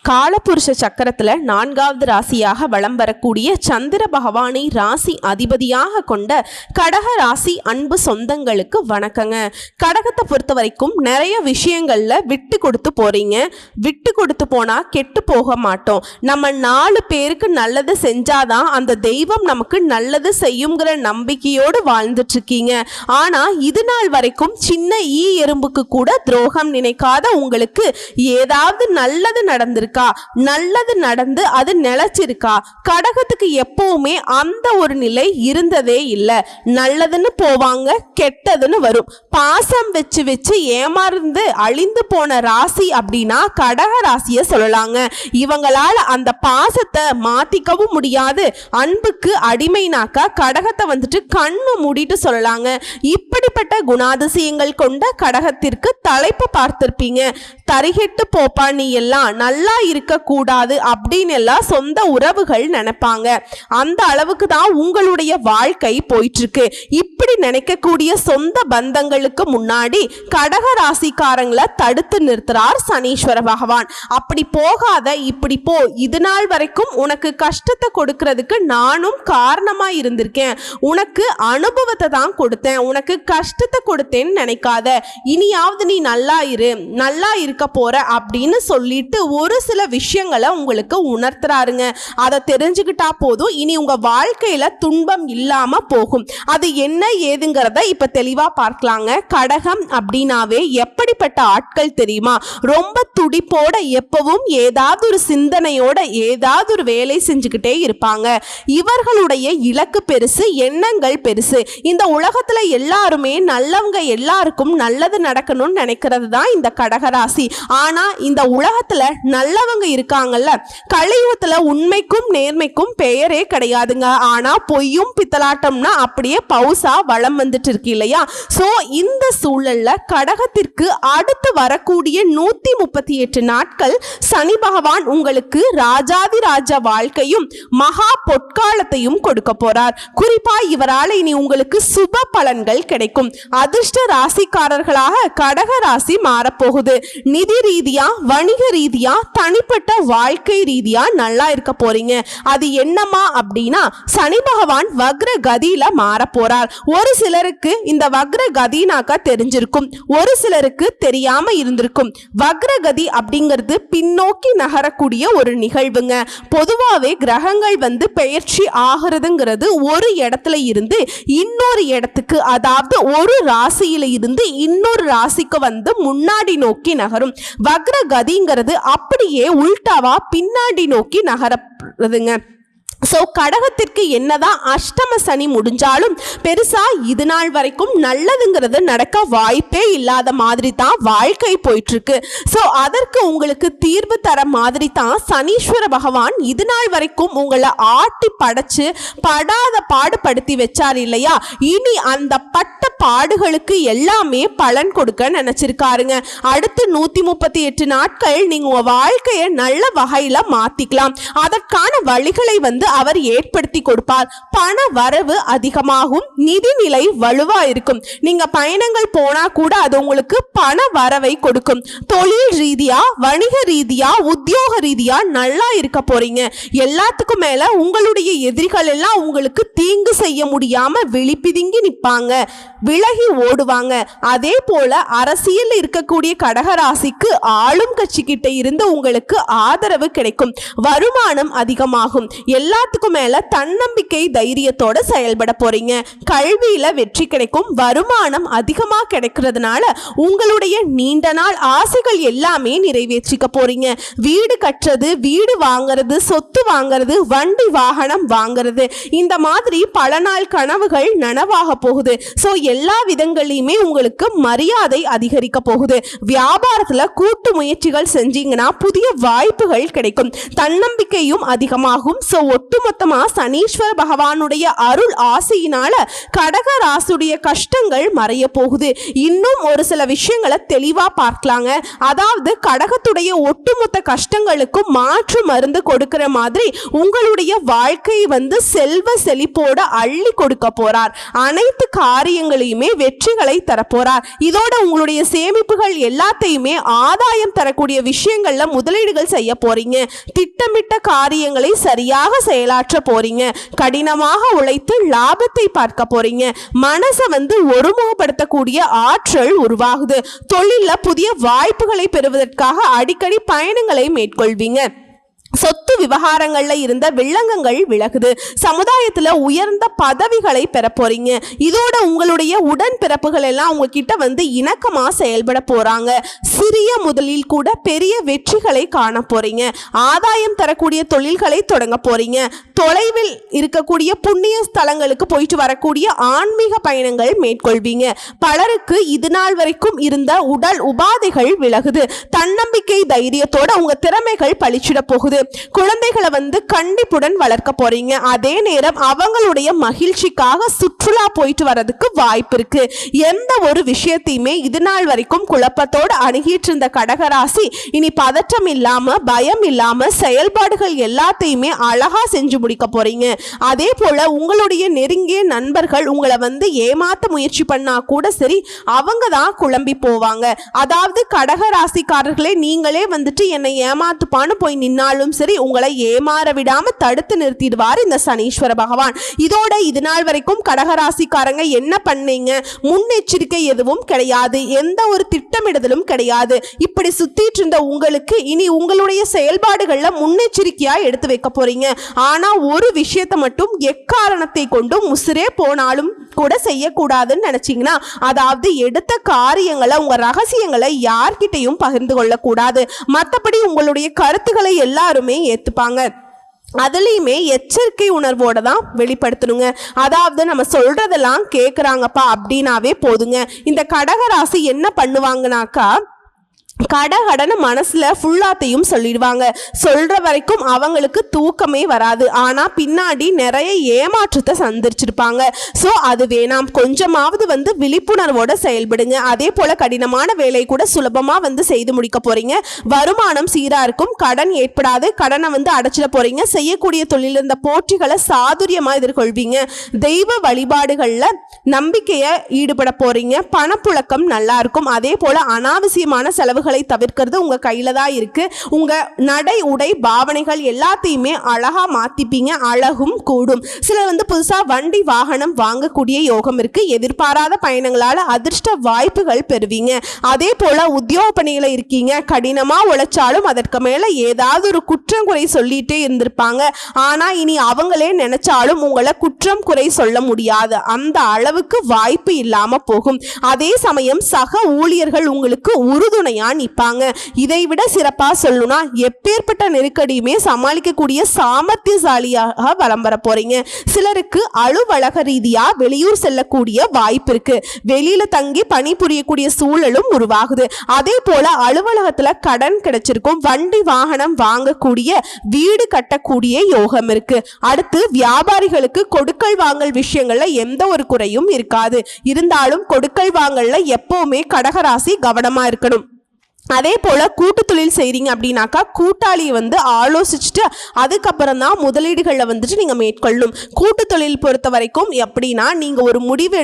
காலபுருஷ சக்கரத்துல 4வது ராசியாக வலம் வரக்கூடிய சந்திர பகவானை ராசி அதிபதியாக கொண்ட கடக ராசி அன்பு சொந்தங்களுக்கு வணக்கங்க. கடகத்தை பொறுத்த வரைக்கும் நிறைய விஷயங்கள்ல விட்டு கொடுத்து போறீங்க. விட்டு கொடுத்து போனா கெட்டு போக மாட்டோம். நம்ம 4 பேருக்கு நல்லது செஞ்சாதான் அந்த தெய்வம் நமக்கு நல்லது செய்யுங்கிற நம்பிக்கையோடு வாழ்ந்துட்டு இருக்கீங்க. ஆனா இது நாள் வரைக்கும் சின்ன ஈ எறும்புக்கு கூட துரோகம் நினைக்காத உங்களுக்கு ஏதாவது நல்லது நடந்திருக்கு, நல்லது நடந்து அது நிலைச்சிருக்கா? கடகத்துக்கு எப்பவுமே அந்த ஒரு நிலை இருந்ததே இல்லை. நல்லதுன்னு போவாங்க, கெட்டதுன்னு வரும். பாசம் வச்சு வச்சு ஏமாந்து அழிந்து போன ராசி அப்படின்னா கடக ராசியை சொல்லலாங்க. இவங்களால அந்த பாசத்தை மாத்திக்கவும் முடியாது. அன்புக்கு அடிமைனாக்கா கடகத்தை வந்துட்டு கண்ணு மூடிட்டு சொல்லலாங்க. இப்படிப்பட்ட குணாதிசயங்கள் கொண்ட கடகத்திற்கு தலைப்பு பார்த்திருப்பீங்க. தரிகெட்டு போப்பா நீ எல்லாம் நல்லா இருக்க கூடாது அப்படின்னு எல்லாம் சொந்த உறவுகள் நினைப்பாங்க. அந்த அளவுக்கு தான் உங்களுடைய வாழ்க்கை போயிட்டு இருக்கு. இப்படி நினைக்கக்கூடிய சொந்த பந்தங்களுக்கு முன்னாடி கடக ராசிக்காரங்களை தடுத்து நிறுத்துறார் சனீஸ்வர பகவான். அப்படி போகாத, இப்படி போ, இது நாள் வரைக்கும் உனக்கு கஷ்டத்தை கொடுக்கறதுக்கு நானும் காரணமா இருந்திருக்கேன். உனக்கு அனுபவத்தை தான் கொடுத்தேன், உனக்கு கஷ்டத்தை கொடுத்தேன்னு நினைக்காத. இனியாவது நீ நல்லா இரு, நல்லா இருக்க போற அப்படின்னு சொல்லிட்டு ஒரு சில விஷயங்களை உங்களுக்கு உணர்த்துறாருங்க. அதை தெரிஞ்சுக்கிட்டா போதும், இனி உங்க வாழ்க்கையில துன்பம் இல்லாம போகும். அது என்ன ஏதுங்கிறத இப்ப தெளிவா பார்க்கலாங்க. கடகம் அப்படின்னாவே எப்படிப்பட்ட ஆட்கள் தெரியுமா? ரொம்ப துடிப்போட எப்பவும் ஏதாவது ஒரு சிந்தனையோட ஏதாவது ஒரு வேலை செஞ்சுக்கிட்டே இருப்பாங்க. இவர்களுடைய இலக்கு பெருசு, எண்ணங்கள் பெருசு. இந்த உலகத்துல எல்லாருமே நல்லவங்க, எல்லாருக்கும் நல்லது நடக்கணும்னு நினைக்கிறது தான் இந்த கடகராசி. ஆனா இந்த உலகத்துல நல்லவங்க இருக்காங்கல்ல, கலியுகத்துல உண்மைக்கும் நேர்மைக்கும் பெயரே கிடையாதுங்க. ஆனா பொய்யும் பித்தலாட்டம்னா அப்படியே பவுசா வளம் வந்துட்டு இருக்கு இல்லையா? சோ இந்த சூழல்ல கடகத்திற்கு அடுத்து வரக்கூடிய 138 நாட்கள் சனி பகவான் உங்களுக்கு ராஜாதி ராஜ வாழ்க்கையும் மகா பொற்காலத்தையும் கொடுக்க போறார். குறிப்பா இவரால் இனி உங்களுக்கு சுப பலன்கள் கிடைக்கும். அதிர்ஷ்ட ராசிக்காரர்களாக கடக ராசி மாறப்போகுது. நிதி ரீதியா, வணிக ரீதியா, தனிப்பட்ட வாழ்க்கை ரீதியா நல்லா இருக்க போறீங்க. அது என்னமா அப்படின்னா சனி பகவான் வக்ர கதியில மாற போறார். ஒரு சிலருக்கு இந்த வக்ர கதினாக்கா தெரிஞ்சிருக்கும், ஒரு சிலருக்கு தெரியாம இருந்திருக்கும். வக்ரகதி அப்படிங்கிறது பின்னோக்கி நகரக்கூடிய ஒரு நிகழ்வுங்க. பொதுவாகவே கிரகங்கள் வந்து பெயர்ச்சி ஆகிறதுங்கிறது ஒரு இடத்துல இருந்து இன்னொரு இடத்துக்கு, அதாவது ஒரு ராசியில இருந்து இன்னொரு ராசிக்கு வந்து முன்னாடி நோக்கி நகரும். வக்ரகதிங்கிறது அப்படியே உல்டாவா பின்னாடி நோக்கி நகரப்படுதுங்க. ஸோ கடகத்திற்கு என்னதான் அஷ்டம சனி முடிஞ்சாலும் பெருசா இது நாள் வரைக்கும் நல்லதுங்கிறது நடக்க வாய்ப்பே இல்லாத மாதிரி தான் வாழ்க்கை போயிட்டு இருக்கு. ஸோ அதற்கு உங்களுக்கு தீர்வு தர மாதிரி தான் சனீஸ்வர பகவான் இது நாள் வரைக்கும் உங்களை ஆட்டி படைச்சு படாத பாடுபடுத்தி வச்சார் இல்லையா? இனி அந்த பட்ட பாடுகளுக்கு எல்லாமே பலன் கொடுக்க நினைச்சிருக்காருங்க. அடுத்து 138 நாட்கள் நீங்க உங்க வாழ்க்கையை நல்ல வகையில மாத்திக்கலாம். அதற்கான வழிகளை வந்து அவர் ஏற்படுத்தி கொடுப்பார். பண வரவு அதிகமாகும், நிதிநிலை வலுவா இருக்கும். நீங்க பயணங்கள் போனா கூட அது உங்களுக்கு பண வரவை கொடுக்கும். தொழில் ரீதியா, வணிக ரீதியா, உத்தியோக ரீதியா நல்லா இருக்க போறீங்க. எல்லாத்துக்கும் மேல உங்களுடைய எதிரிகள் எல்லாம் உங்களுக்கு தீங்கு செய்ய முடியாம விழிப்பிதுங்கி நிற்பாங்க, விலகி ஓடுவாங்க. அதே போல அரசியல் இருக்கக்கூடிய கடகராசிக்கு ஆளும் கட்சி கிட்ட இருந்து உங்களுக்கு ஆதரவு கிடைக்கும். வருமானம் அதிகமாகும். எல்லாத்துக்கும் மேல தன்னம்பிக்கை தைரியத்தோட செயல்பட போறீங்க. கல்வியில வெற்றி கிடைக்கும். வருமானம் அதிகமா கிடைக்கிறதுனால உங்களுடைய நீண்ட நாள் ஆசைகள் எல்லாமே நிறைவேற்றிக்க போறீங்க. வீடு கட்டுறது, வீடு வாங்குறது, சொத்து வாங்குறது, வண்டி வாகனம் வாங்குறது, இந்த மாதிரி பல நாள் கனவுகள் நனவாக போகுது. ஸோ எல்லா விதங்களையுமே உங்களுக்கு மரியாதை அதிகரிக்க போகுது. வியாபாரத்துல கூட்டு முயற்சிகள் செஞ்சீங்கன்னா புதிய வாய்ப்புகள் கிடைக்கும். தன்னம்பிக்கையும் அதிகமாகும். ஸோ ஒட்டுமொத்த ஒட்டுமொத்தமா சனீஸ்வர பகவானுடைய அருள் ஆசையினால கடக ராசியுடைய கஷ்டங்கள் மறைய போகுது. இன்னும் ஒரு சில விஷயங்களை தெளிவா பார்க்கலாங்க. அதாவது கடகத்துடைய ஒட்டுமொத்த கஷ்டங்களுக்கும் மாற்று மருந்து கொடுக்கிற மாதிரி உங்களுடைய வாழ்க்கை செல்வ செழிப்போட அள்ளி கொடுக்க போறார். அனைத்து காரியங்களையுமே வெற்றிகளை தரப்போறார். இதோட உங்களுடைய சேமிப்புகள் எல்லாத்தையுமே ஆதாயம் தரக்கூடிய விஷயங்கள்ல முதலீடுகள் செய்ய போறீங்க. திட்டமிட்ட காரியங்களை சரியாக செயலாற்ற போறீங்க. கடினமாக உழைத்து லாபத்தை பார்க்க போறீங்க. மனசை ஒருமுகப்படுத்தக்கூடிய ஆற்றல் உருவாகுது. தொழில புதிய வாய்ப்புகளை பெறுவதற்காக அடிக்கடி பயணங்களை மேற்கொள்வீங்க. சொத்து விவகாரங்கள்ல இருந்த வில்லங்கங்கள் விலகுது. சமுதாயத்துல உயர்ந்த பதவிகளை பெற போறீங்க. இதோட உங்களுடைய உடன்பிறப்புகள் எல்லாம் உங்ககிட்ட இணக்கமா செயல்பட போறாங்க. சிறிய முதலில் கூட பெரிய வெற்றிகளை காண போறீங்க. ஆதாயம் தரக்கூடிய தொழில்களை தொடங்க போறீங்க. தொலைவில் இருக்கக்கூடிய புண்ணிய ஸ்தலங்களுக்கு போயிட்டு வரக்கூடிய ஆன்மீக பயணங்கள் மேற்கொள்வீங்க. பலருக்கு இது நாள் வரைக்கும் இருந்த உடல் உபாதைகள் விலகுது. தன்னம்பிக்கை தைரியத்தோட உங்க திறமைகள் பளிச்சிட போகுது. குழந்தைகளை கண்டிப்புடன் வளர்க்க போறீங்க. அதே நேரம் அவங்களுடைய மகிழ்ச்சிக்காக சுற்றுலா போயிட்டு வரதுக்கு வாய்ப்பு இருக்கு. எந்த ஒரு விஷயத்தையுமே இது நாள் வரைக்கும் குழப்பத்தோடு அணுகிட்டு இருந்த கடகராசி இனி பதற்றம் இல்லாம பயம் இல்லாம செயல்பாடுகள் எல்லாத்தையுமே அழகா செஞ்சு முடிக்க போறீங்க. அதே போல உங்களுடைய நெருங்கிய நண்பர்கள் உங்களை ஏமாத்த முயற்சி பண்ணா கூட சரி, அவங்க தான் குழம்பி போவாங்க. அதாவது கடகராசிக்காரர்களே, நீங்களே என்னை ஏமாத்துப்பான்னு போய் நின்னாலும் சரி, உங்களை ஏமாற விடாம தடுத்து நிறுத்திடுவார் இந்த சனீஸ்வர பகவான். இதோட இது நாள் வரைக்கும் கடகராசிக்காரங்க என்ன பண்ணீங்க? முன்னெச்சரிக்கை எதுவும் கிடையாது. எந்த ஒரு திட்டமிடுதலும் கிடையாது. இப்படி சுத்திட்டு இருந்த உங்களுக்கு இனி உங்களுடைய செயல்பாடுகள்ல முன்னெச்சரிக்கையா எடுத்து வைக்க போறீங்க. ஆனா ஒரு விஷயத்தை மட்டும் எக்காரணத்தை கொண்டும் உசிரே போனாலும் கூட செய்யக்கூடாதுன்னு நினைச்சீங்கன்னா, அதாவது எடுத்த காரியங்களை உங்க ரகசியங்களை யார்கிட்டையும் பகிர்ந்து கொள்ள கூடாது. மற்றபடி உங்களுடைய கருத்துக்களை எல்லாருமே ஏத்துப்பாங்க. அதுலேயுமே எச்சரிக்கை உணர்வோட தான் வெளிப்படுத்தணுங்க. அதாவது நம்ம சொல்றதெல்லாம் கேட்குறாங்கப்பா அப்படின்னாவே போதுங்க. இந்த கடகராசி என்ன பண்ணுவாங்கனாக்கா, கடகடன்னு மனசுல ஃபுல்லாத்தையும் சொல்லிடுவாங்க. சொல்ற வரைக்கும் அவங்களுக்கு தூக்கமே வராது. ஆனா பின்னாடி நிறைய ஏமாற்றத்தை சந்திச்சிருப்பாங்க. ஸோ அது வேணாம். கொஞ்சமாவது விழிப்புணர்வோட செயல்படுங்க. அதே போல கடினமான வேலை கூட சுலபமா செய்து முடிக்க போறீங்க. வருமானம் சீரா இருக்கும். கடன் ஏற்படாது. கடனை அடைச்சிட போறீங்க. செய்யக்கூடிய தொழில் இருந்த போட்டிகளை சாதுரியமா எதிர்கொள்வீங்க. தெய்வ வழிபாடுகள்ல நம்பிக்கையை ஈடுபட போறீங்க. பணப்புழக்கம் நல்லா இருக்கும். அதே போல அனாவசியமான செலவுகளை தவிர்க்கிறது உங்க கையில தான் இருக்கு. உங்க நடை உடை பாவனைகள் எல்லாத்தையுமே அழகா மாத்திப்பீங்க. அழகும் கூடும். சிலர் புதுசா வண்டி வாகனம் வாங்கக்கூடிய யோகம் இருக்கு. எதிர்பாராத பயணங்களால அதிர்ஷ்ட வாய்ப்புகள் பெறுவீங்க. அதே போல உத்தியோக பணியில இருக்கீங்க. கடினமா உழைச்சாலும் அதற்கு மேல ஏதாவது ஒரு குற்றம் குறை சொல்லிட்டே இருந்திருப்பாங்க. ஆனா இனி அவங்களே நினைச்சாலும் உங்களை குற்றம் குறை சொல்ல முடியாது. அந்த அளவுக்கு வாய்ப்பு இல்லாம போகும். அதே சமயம் சக ஊழியர்கள் உங்களுக்கு உறுதுணையா நிப்பாங்க. இதை விட சிறப்பா சொல்லணும்னா, எப்பேற்பட்ட நெருக்கடியுமே சமாளிக்கக்கூடிய சாமர்த்தியசாலியாக வலம் வர போறீங்க. சிலருக்கு அலுவலக ரீதியா வெளியூர் செல்லக்கூடிய வாய்ப்பு இருக்கு. வெளியில தங்கி பணிபுரியக்கூடிய சூழலும் உருவாகுது. அதே போல அலுவலகத்துல கடன் கிடைச்சிருக்கும். வண்டி வாகனம் வாங்கக்கூடிய, வீடு கட்டக்கூடிய யோகம் இருக்கு. அடுத்து வியாபாரிகளுக்கு கொடுக்கல் வாங்கல் விஷயங்கள்ல எந்த ஒரு குறையும் இருக்காது. இருந்தாலும் கொடுக்கல் வாங்கல்ல எப்பவுமே கடகராசி கவனமா இருக்கணும். அதே போல கூட்டு தொழில் செய்றீங்க அப்படின்னாக்கா, கூட்டாளியை ஆலோசிச்சுட்டு அதுக்கப்புறம் தான் முதலீடுகளில் நீங்க மேற்கொள்ளும். கூட்டு தொழில் பொறுத்த வரைக்கும் எப்படின்னா, நீங்க ஒரு முடிவு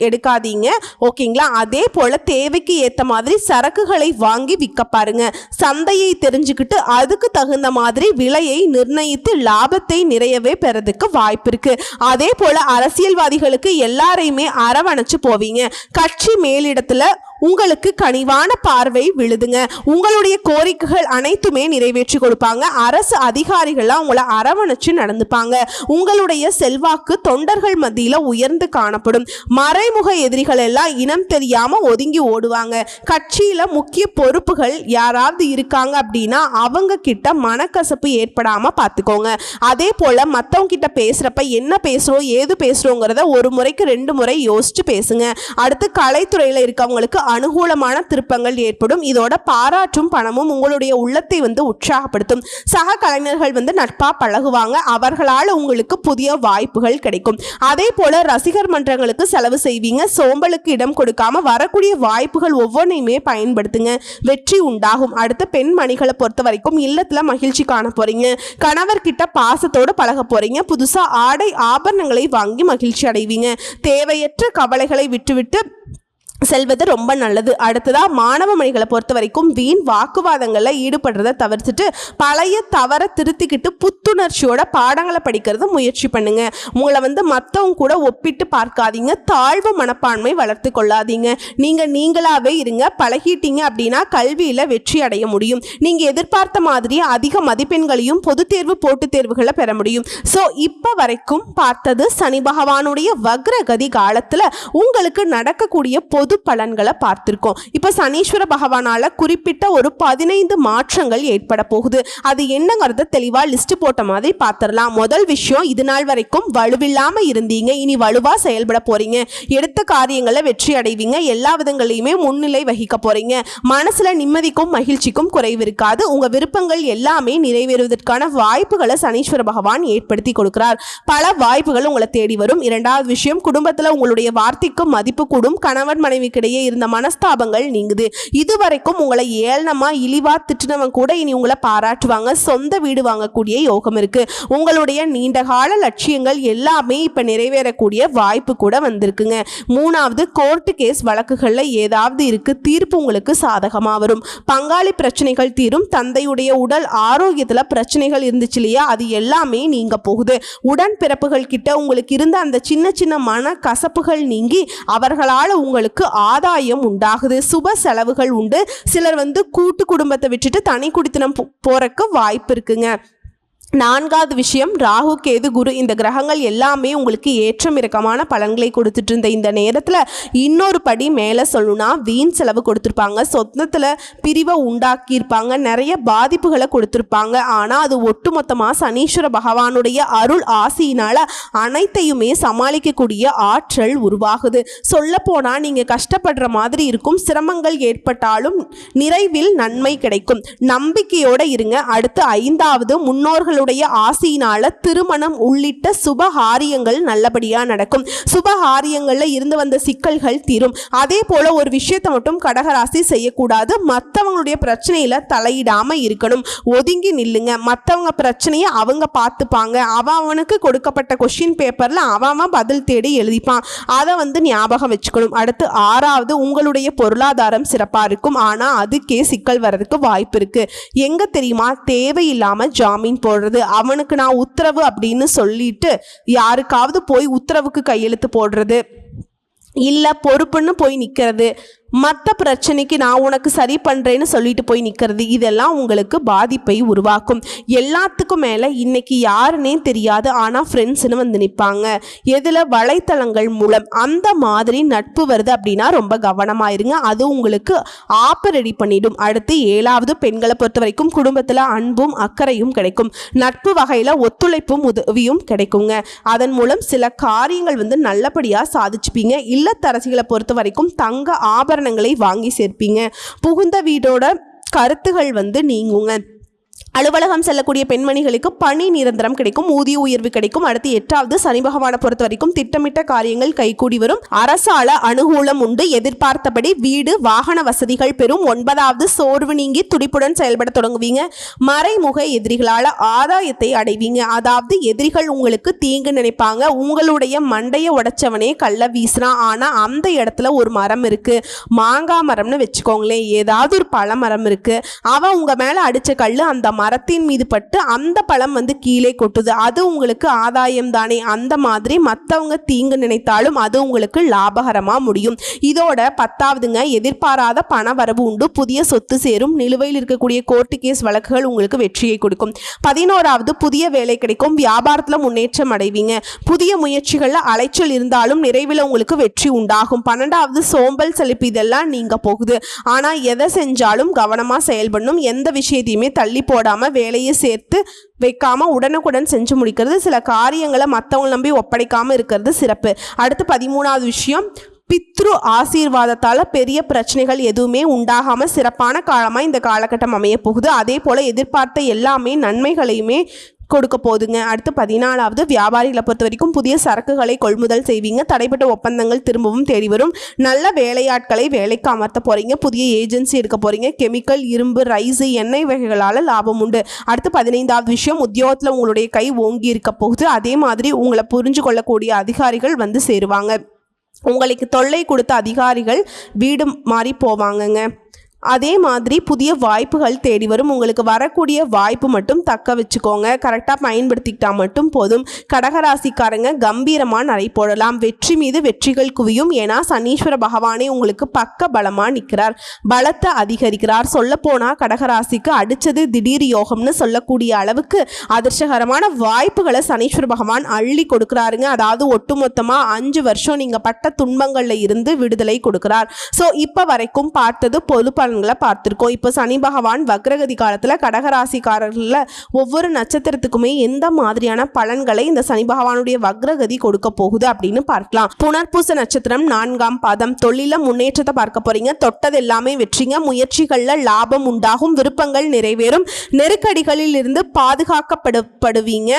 எடுக்காதீங்க, ஓகேங்களா? அதே போல தேவைக்கு ஏற்ற மாதிரி சரக்குகளை வாங்கி விற்க பாருங்க. சந்தையை தெரிஞ்சுக்கிட்டு அதுக்கு தகுந்த மாதிரி விலையை நிர்ணயித்து லாபத்தை நிறையவே பெறதுக்கு வாய்ப்பு இருக்கு. அதே போல அரசியல்வாதிகளுக்கு எல்லாரையுமே அரவணைச்சு போவீங்க. கட்சி மேலிடத்துல உங்களுக்கு கனிவான பார்வை விழுதுங்க. உங்களுடைய கோரிக்கைகள் அனைத்துமே நிறைவேற்றி கொடுப்பாங்க. அரசு அதிகாரிகள்லாம் உங்களை அரவணைச்சு நடந்துப்பாங்க. உங்களுடைய செல்வாக்கு தொண்டர்கள் மத்தியில உயர்ந்து காணப்படும். மறைமுக எதிரிகள் எல்லாம் இனம் தெரியாம ஒதுங்கி ஓடுவாங்க. கட்சியில முக்கிய பொறுப்புகள் யாராவது இருக்காங்க அப்படின்னா அவங்க கிட்ட மனக்கசப்பு ஏற்படாம பார்த்துக்கோங்க. அதே போல மற்றவங்க கிட்ட பேசுறப்ப என்ன பேசுறோம் ஏது பேசுறோங்கிறத ஒரு முறைக்கு 2 முறை யோசிச்சு பேசுங்க. அடுத்து கலைத்துறையில இருக்கவங்களுக்கு அனுகூலமான திருப்பங்கள் ஏற்படும். இதோட பாராட்டும் பணமும் உங்களுடைய உள்ளத்தை உற்சாகப்படுத்தும். சக கலைஞர்கள் நட்பா பழகுவாங்க. அவர்களால் உங்களுக்கு புதிய வாய்ப்புகள் கிடைக்கும். அதே போல ரசிகர் மன்றங்களுக்கு செலவு செய்வீங்க. சோம்பலுக்கு இடம் கொடுக்காம வரக்கூடிய வாய்ப்புகள் ஒவ்வொன்றையுமே பயன்படுத்துங்க. வெற்றி உண்டாகும். அடுத்த பெண்மணிகளை பொறுத்த வரைக்கும் இல்லத்துல மகிழ்ச்சி காண போறீங்க. கணவர்கிட்ட பாசத்தோடு பழக போறீங்க. புதுசா ஆடை ஆபரணங்களை வாங்கி மகிழ்ச்சி அடைவீங்க. தேவையற்ற கவலைகளை விட்டுவிட்டு செல்வது ரொம்ப நல்லது. அடுத்ததா மாணவ மணிகளை பொறுத்த வரைக்கும் வீண் வாக்குவாதங்களில் ஈடுபடுறதை தவிர்த்துட்டு பழைய தவறை திருத்திக்கிட்டு புத்துணர்ச்சியோட பாடங்களை படிக்கிறது முயற்சி பண்ணுங்க. உங்களை மற்றவங்க கூட ஒப்பிட்டு பார்க்காதீங்க. தாழ்வு மனப்பான்மை வளர்த்து கொள்ளாதீங்க. நீங்களாவே இருங்க. பழகிட்டீங்க அப்படின்னா கல்வியில் வெற்றி அடைய முடியும். நீங்கள் எதிர்பார்த்த மாதிரி அதிக மதிப்பெண்களையும் பொது தேர்வு போட்டுத் தேர்வுகளை பெற முடியும். ஸோ இப்போ வரைக்கும் பார்த்தது சனி பகவானுடைய வக்ரகதி காலத்தில் உங்களுக்கு நடக்கக்கூடிய பொது பலன்களை பார்த்திருக்கோம். இப்ப சனீஸ்வர பகவானால குறிப்பிட்ட ஒரு 15 மாற்றங்கள் ஏற்பட போகுது. அது என்னங்கிறத தெளிவா லிஸ்ட் போட்ட மாதிரி பார்த்திடலாம். முதல் விஷயம், இது நாள் வரைக்கும் வலுவில்லாம இருந்தீங்க. இனி வலுவா செயல்பட போறீங்க. எடுத்த காரியங்களை வெற்றி அடைவீங்க. எல்லா விதங்களையுமே முன்னிலை வகிக்க போறீங்க. மனசுல நிம்மதிக்கும் மகிழ்ச்சிக்கும் குறைவு இருக்காது. உங்க விருப்பங்கள் எல்லாமே நிறைவேறுவதற்கான வாய்ப்புகளை சனீஸ்வர பகவான் ஏற்படுத்தி கொடுக்கிறார். பல வாய்ப்புகள் உங்களை தேடி வரும். இரண்டாவது விஷயம், குடும்பத்துல உங்களுடைய வார்த்தைக்கு மதிப்பு கூடும். கணவன் மனைவிக்கிடையே இருந்த மனஸ்தாபங்கள் நீங்குது. இதுவரைக்கும் உங்களை ஏளனமா இழிவா திட்டினவன் கூட இனி உங்களை பாராட்டுவாங்க. சொந்த வீடு வாங்கக்கூடிய யோகம் இருக்கு. உங்களுடைய நீண்டகால லட்சியங்கள் எல்லாமே இப்ப நிறைவேறக்கூடிய வாய்ப்பு கூட வந்திருக்குங்க. மூணாவது, கோர்ட்டு கேஸ் வழக்குகள்ல ஏதாவது இருக்கு, தீர்ப்பு உங்களுக்கு சாதகமா வரும். பங்காளி பிரச்சனைகள் தீரும். தந்தையுடைய உடல் ஆரோக்கியத்துல பிரச்சனைகள் இருந்துச்சு இல்லையா, அது எல்லாமே நீங்க போகுது. உடன் பிறப்புகள் கிட்ட உங்களுக்கு இருந்த அந்த சின்ன சின்ன மன கசப்புகள் நீங்கி அவர்களால் உங்களுக்கு ஆதாயம் உண்டாகுது. சுப செலவுகள் உண்டு. சிலர் கூட்டு குடும்பத்தை விட்டுட்டு தனி குடித்தனம் போறக்கு வாய்ப்பு இருக்குங்க. நான்காவது விஷயம், ராகு கேது குரு இந்த கிரகங்கள் எல்லாமே உங்களுக்கு ஏற்றம் இறக்கமான பலன்களை கொடுத்துட்டு இருந்த இந்த நேரத்தில் இன்னொரு படி மேலே சொல்லணும்னா வீண் செலவு கொடுத்துருப்பாங்க. சொந்தத்தில் பிரிவை உண்டாக்கியிருப்பாங்க. நிறைய பாதிப்புகளை கொடுத்துருப்பாங்க. ஆனால் அது ஒட்டுமொத்தமாக சனீஸ்வர பகவானுடைய அருள் ஆசையினால் அனைத்தையுமே சமாளிக்கக்கூடிய ஆற்றல் உருவாகுது. சொல்லப்போனால் நீங்கள் கஷ்டப்படுற மாதிரி இருக்கும். சிரமங்கள் ஏற்பட்டாலும் நிறைவில் நன்மை கிடைக்கும். நம்பிக்கையோடு இருங்க. அடுத்து ஐந்தாவது, முன்னோர்களுடைய ஆசையினால திருமணம் உள்ளிட்ட சுபகாரியங்கள் நல்லபடியா நடக்கும். சுபகாரியங்கள்ல இருந்து வந்த சிக்கல்கள் தீரும். அதே போல ஒரு விஷயத்தை மட்டும் கடகராசி செய்யக்கூடாது. மற்றவங்களுடைய பிரச்சனையில தலையிடாம இருக்கணும். ஒதுங்கி நில்லுங்க. மற்றவங்க பிரச்சனையை அவங்க பார்த்துப்பாங்க. அவனுக்கு கொடுக்கப்பட்ட கொஸ்டின் பேப்பர்ல அவன் பதில் தேடி எழுதிப்பான். அதை ஞாபகம் வச்சுக்கணும். அடுத்து ஆறாவது, உங்களுடைய பொருளாதாரம் சிறப்பா இருக்கும். ஆனா அதுக்கே சிக்கல் வர்றதுக்கு வாய்ப்பு இருக்கு. எங்க தெரியுமா? தேவையில்லாம ஜாமீன் போடுறது, அவனுக்கு நான் உத்தரவு அப்படின்னு சொல்லிட்டு யாருக்காவது போய் உத்தரவுக்கு கையெழுத்து போடுறது, இல்ல பொறுப்புன்னு போய் நிக்கிறது, மற்ற பிரச்சனைக்கு நான் உனக்கு சரி பண்ணுறேன்னு சொல்லிட்டு போய் நிற்கிறது, இதெல்லாம் உங்களுக்கு பாதிப்பை உருவாக்கும். எல்லாத்துக்கும் மேலே இன்னைக்கு யாருன்னே தெரியாது, ஆனால் ஃப்ரெண்ட்ஸ்னு நிற்பாங்க. எதில்? வலைத்தளங்கள் மூலம். அந்த மாதிரி நட்பு வருது அப்படின்னா ரொம்ப கவனமாயிருங்க. அது உங்களுக்கு ஆப்ப ரெடி பண்ணிடும். அடுத்து ஏழாவது, பெண்களை பொறுத்த வரைக்கும் குடும்பத்தில் அன்பும் அக்கறையும் கிடைக்கும். நட்பு வகையில் ஒத்துழைப்பும் உதவியும் கிடைக்குங்க. அதன் மூலம் சில காரியங்கள் நல்லபடியாக சாதிச்சுப்பீங்க. இல்லத்தரசிகளை பொறுத்த வரைக்கும் தங்க ஆபரணங்களை வாங்கி சேர்ப்பீங்க. புகுந்த வீடோட கருத்துகள் நீங்குங்க. அலுவலகம் செல்லக்கூடிய பெண்மணிகளுக்கு பணி நிரந்தரம் கிடைக்கும். ஊதிய உயர்வு கிடைக்கும். அடுத்து எட்டாவது, சனி பகவானை பொறுத்த வரைக்கும் திட்டமிட்ட காரியங்கள் கைகூடி வரும். அரசால அனுகூலம் உண்டு. எதிர்பார்த்தபடி வீடு வாகன வசதிகள் பெறும். ஒன்பதாவது, சோர்வு நீங்கி துடிப்புடன் செயல்பட தொடங்குவீங்க. மறைமுக எதிரிகளால ஆதாயத்தை அடைவீங்க. அதாவது எதிரிகள் உங்களுக்கு தீங்கு நினைப்பாங்க. உங்களுடைய மண்டைய உடைச்சவனே கள்ள வீசுறான். ஆனா அந்த இடத்துல ஒரு மரம் இருக்கு, மாங்காய் மரம்னு வச்சுக்கோங்களேன். ஏதாவது ஒரு பழ மரம் இருக்கு, அவன் உங்க மேல அடிச்ச கல்லு அந்த மரத்தின் மீது பட்டு அந்த பழம் கீழே கொட்டுது. அது உங்களுக்கு ஆதாயம் தானே. அந்த மாதிரி மற்றவங்க தீங்கு நினைத்தாலும் அது உங்களுக்கு லாபகரமா முடியும். இதோட பத்தாவதுங்க, எதிர்பாராத பண வரவு உண்டு. புதிய சொத்து சேரும். நிலுவையில் இருக்கக்கூடிய கோர்ட்டு கேஸ் வழக்குகள் உங்களுக்கு வெற்றியை கொடுக்கும். 11வது, புதிய வேலை கிடைக்கும். வியாபாரத்தில் முன்னேற்றம் அடைவீங்க. புதிய முயற்சிகள்ல அலைச்சல் இருந்தாலும் நிறைவில் உங்களுக்கு வெற்றி உண்டாகும். 12வது, சோம்பல் செழிப்பு இதெல்லாம் நீங்க போகுது. ஆனா எதை செஞ்சாலும் கவனமா செயல்படணும். எந்த விஷயத்தையுமே தள்ளி போடாம வேலையை சேர்த்து வைக்காம உடனுக்குடன் செஞ்சு முடிக்கிறது. சில காரியங்களை மற்றவங்க நம்பி ஒப்படைக்காம இருக்கிறது சிறப்பு. அடுத்து 13வது விஷயம், பித்ரு ஆசீர்வாதத்தால் பெரிய பிரச்சனைகள் எதுவுமே உண்டாகாமல் சிறப்பான காலமாக இந்த காலகட்டம் அமைய போகுது. அதே போல் எதிர்பார்த்த எல்லாமே நன்மைகளையுமே கொடுக்க போதுங்க. அடுத்து 14வது, வியாபாரிகளை பொறுத்த வரைக்கும் புதிய சரக்குகளை கொள்முதல் செய்வீங்க. தடைப்பட்ட ஒப்பந்தங்கள் திரும்பவும் தேடி வரும். நல்ல வேலையாட்களை வேலைக்கு அமர்த்த போறீங்க. புதிய ஏஜென்சி எடுக்க போறீங்க. கெமிக்கல், இரும்பு, ரைஸ், எண்ணெய் வகைகளால் லாபம் உண்டு. அடுத்து 15வது விஷயம், உத்தியோகத்தில் உங்களுடைய கை ஓங்கி இருக்க போகுது. அதே மாதிரி உங்களை புரிஞ்சு கொள்ளக்கூடிய அதிகாரிகள் வந்து சேருவாங்க. உங்களுக்கு தொல்லை கொடுத்த அதிகாரிகள் வீடு மாறி போவாங்கங்க. அதே மாதிரி புதிய வாய்ப்புகள் தேடி வரும். உங்களுக்கு வரக்கூடிய வாய்ப்பு மட்டும் தக்க வச்சுக்கோங்க. கரெக்டாக பயன்படுத்திக்கிட்டால் மட்டும் போதும். கடகராசிக்காரங்க கம்பீரமாக நடை போடலாம். வெற்றி மீது வெற்றிகள் குவியும். ஏன்னா சனீஸ்வர பகவானே உங்களுக்கு பக்க பலமாக நிற்கிறார், பலத்தை அதிகரிக்கிறார். சொல்லப்போனால் கடகராசிக்கு அடித்தது திடீர் யோகம்னு சொல்லக்கூடிய அளவுக்கு அதிர்ஷ்டகரமான வாய்ப்புகளை சனீஸ்வர பகவான் அள்ளி கொடுக்குறாருங்க. அதாவது ஒட்டுமொத்தமாக 5 வருஷம் நீங்கள் பட்ட துன்பங்களில் இருந்து விடுதலை கொடுக்குறார். ஸோ இப்போ வரைக்கும் பார்த்தது பொது பார்த்திருக்கோம். இப்போ சனி பகவான் வக்ரகதி காலத்தில் கடகராசிக்காரர்களில் ஒவ்வொரு நட்சத்திரத்துக்குமே எந்த மாதிரியான பலன்களை இந்த சனி பகவானுடைய வக்ரகதி கொடுக்க போகுது அப்படின்னு பார்க்கலாம். புனர்பூச நட்சத்திரம் 4ஆம் பாதம். தொழில முன்னேற்றத்தை பார்க்க போறீங்க. தொட்டது எல்லாமே வெற்றிங்க. முயற்சிகள்ல லாபம் உண்டாகும். விருப்பங்கள் நிறைவேறும். நெருக்கடிகளில் இருந்து பாதுகாக்கப்படுவீங்க.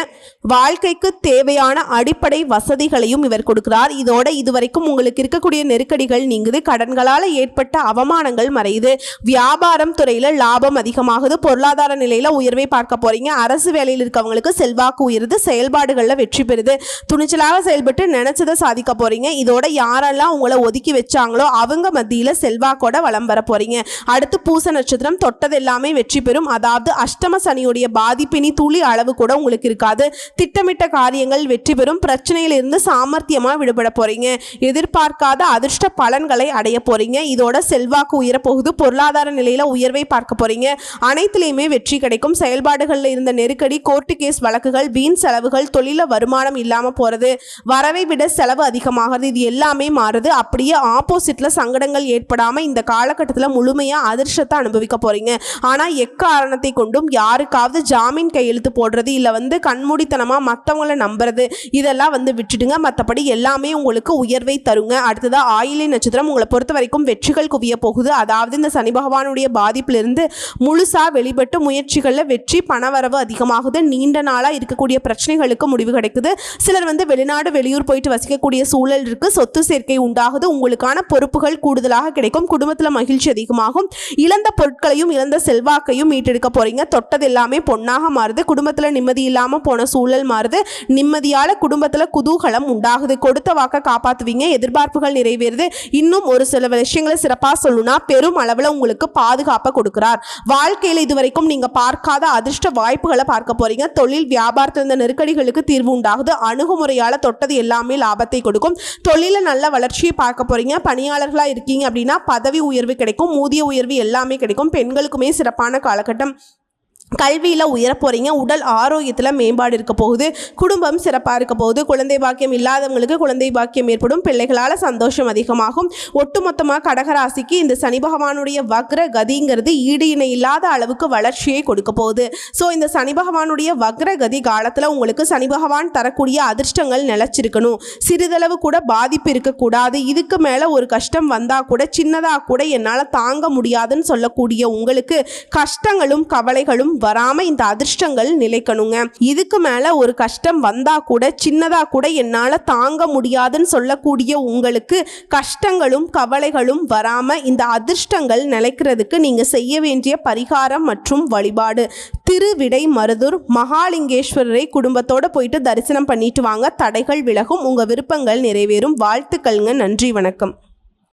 வாழ்க்கைக்கு தேவையான அடிப்படை வசதிகளையும் இவர் கொடுக்கிறார். இதோட இதுவரைக்கும் உங்களுக்கு இருக்கக்கூடிய நெருக்கடிகள் நீங்குது. கடன்களால் ஏற்பட்ட அவமானங்கள் மறையுது. வியாபாரம் துறையில லாபம் அதிகமாகுது. பொருளாதார நிலையில உயர்வை பார்க்க போறீங்க. அரசு வேலையில் இருக்கவங்களுக்கு செல்வாக்கு உயருது. செயல்பாடுகள்ல வெற்றி பெறுது. துணிச்சலாக செயல்பட்டு நினைச்சதை சாதிக்க போறீங்க. இதோட யாரெல்லாம் உங்களை ஒதுக்கி வச்சாங்களோ அவங்க மத்தியில செல்வாக்கோட வலம் வர போறீங்க. அடுத்து பூச நட்சத்திரம். தொட்டது எல்லாமே வெற்றி பெறும். அதாவது அஷ்டம சனியுடைய பாதிப்பினி துளி அளவு கூட உங்களுக்கு இருக்காது. திட்டமிட்ட காரியங்கள் வெற்றி பெறும். பிரச்சனையிலிருந்து சாமர்த்தியமா விடுபட போறீங்க. எதிர்பார்க்காத அதிர்ஷ்ட பலன்களை அடைய போறீங்க. இதோட செல்வாக்கு உயரப்போகுது. பொருளாதார நிலையில உயர்வை பார்க்க போறீங்க. அனைத்திலையுமே வெற்றி கிடைக்கும். செயல்பாடுகளில் இருந்த நெருக்கடி, கோர்ட்டு கேஸ் வழக்குகள், வீண் செலவுகள், தொழில வருமானம் இல்லாம போறது, வரவை விட செலவு அதிகமாகிறது, இது எல்லாமே மாறுது. அப்படியே ஆப்போசிட்ல சங்கடங்கள் ஏற்படாம இந்த காலகட்டத்தில் முழுமையா அதிர்ஷ்டத்தை அனுபவிக்க போறீங்க. ஆனா எக்காரணத்தை கொண்டும் யாருக்காவது ஜாமீன் கையெழுத்து போடுறது இல்ல கண்மூடித்தனமா மற்றவங்களை நம்புறது இதெல்லாம் விட்டுடுங்க. மற்றபடி எல்லாமே உங்களுக்கு உயர்வை தருங்க. அடுத்ததா ஆயிலை நட்சத்திரம். உங்களை பொறுத்த வரைக்கும் வெற்றிகள் குவிய போகுது. அதாவது இந்த சனி பகவானுடைய பாதிப்பிலிருந்து முழுசா வெளிப்பட்டு முயற்சிகளில் வெற்றி, பணவரவு அதிகமாகுது. நீண்ட நாளா இருக்கக்கூடிய பிரச்சனைகளுக்கு முடிவு கிடைக்குது. சிலர் வெளிநாடு வெளியூர் போயிட்டு வசிக்கக்கூடிய சூழல் இருக்கு. சொத்து சேர்க்கை உண்டாகுது. உங்களுக்கான பொறுப்புகள் கூடுதலாக கிடைக்கும். குடும்பத்தில் மகிழ்ச்சி அதிகமாகும். இழந்த பொருட்களையும் இழந்த செல்வாக்கையும் மீட்டெடுக்க போறீங்க. தொட்டது எல்லாமே பொன்னாக மாறுது. குடும்பத்தில் நிம்மதி இல்லாம போன சூழல் மாறுது. நிம்மதியால குடும்பத்தில் குதூகலம் உண்டாகுது. கொடுத்த வாக்க காப்பாத்துவீங்க. எதிர்பார்ப்புகள் நிறைவேறுது. இன்னும் ஒரு சில விஷயங்களை சிறப்பாக சொல்லணும்னா பெரும் அளவில் உங்களுக்கு பாதுகாப்பை கொடுக்கிறார். வாழ்க்கையில் இதுவரைக்கும் நீங்க பார்க்காத அதிர்ஷ்ட வாய்ப்புகளை பார்க்க போறீங்க. தொழில் வியாபாரத்தில் இருந்த நெருக்கடிகளுக்கு தீர்வு உண்டாகுது. அணுகுமுறையால தொட்டது எல்லாமே லாபத்தை கொடுக்கும். தொழில நல்ல வளர்ச்சியை பார்க்க போறீங்க. பணியாளர்களா இருக்கீங்க அப்படின்னா பதவி உயர்வு கிடைக்கும். ஊதிய உயர்வு எல்லாமே கிடைக்கும். பெண்களுக்குமே சிறப்பான காலகட்டம். கல்வியில் உயர போகிறீங்க. உடல் ஆரோக்கியத்தில் மேம்பாடு இருக்க போகுது. குடும்பம் சிறப்பாக இருக்க போகுது. குழந்தை பாக்கியம் இல்லாதவங்களுக்கு குழந்தை பாக்கியம் ஏற்படும். பிள்ளைகளால் சந்தோஷம் அதிகமாகும். ஒட்டுமொத்தமாக கடகராசிக்கு இந்த சனி பகவானுடைய வக்ர கதிங்கிறது ஈடு இணை இல்லாத அளவுக்கு வளர்ச்சியை கொடுக்க போகுது. ஸோ இந்த சனி பகவானுடைய வக்ர கதி காலத்தில் உங்களுக்கு சனி பகவான் தரக்கூடிய அதிர்ஷ்டங்கள் நிலச்சிருக்கணும். சிறிதளவு கூட பாதிப்பு இருக்கக்கூடாது. இதுக்கு மேலே ஒரு கஷ்டம் வந்தால் கூட சின்னதாக கூட என்னால் தாங்க முடியாதுன்னு சொல்லக்கூடிய உங்களுக்கு கஷ்டங்களும் கவலைகளும் வராம இந்த அதிர்ஷ்டங்கள் நிலைக்கணுங்க. இதுக்கு மேல ஒரு கஷ்டம் வந்தா கூட சின்னதா கூட என்னால தாங்க முடியாதுன்னு சொல்லக்கூடிய உங்களுக்கு கஷ்டங்களும் கவலைகளும் வராம இந்த அதிர்ஷ்டங்கள் நிலைக்கிறதுக்கு நீங்க செய்ய வேண்டிய பரிகாரம் மற்றும் வழிபாடு திருவிடை மருதூர் மகாலிங்கேஸ்வரரை குடும்பத்தோட போயிட்டு தரிசனம் பண்ணிட்டு வாங்க. தடைகள் விலகும். உங்க விருப்பங்கள் நிறைவேறும். வாழ்த்துக்கள்ங்க. நன்றி, வணக்கம்.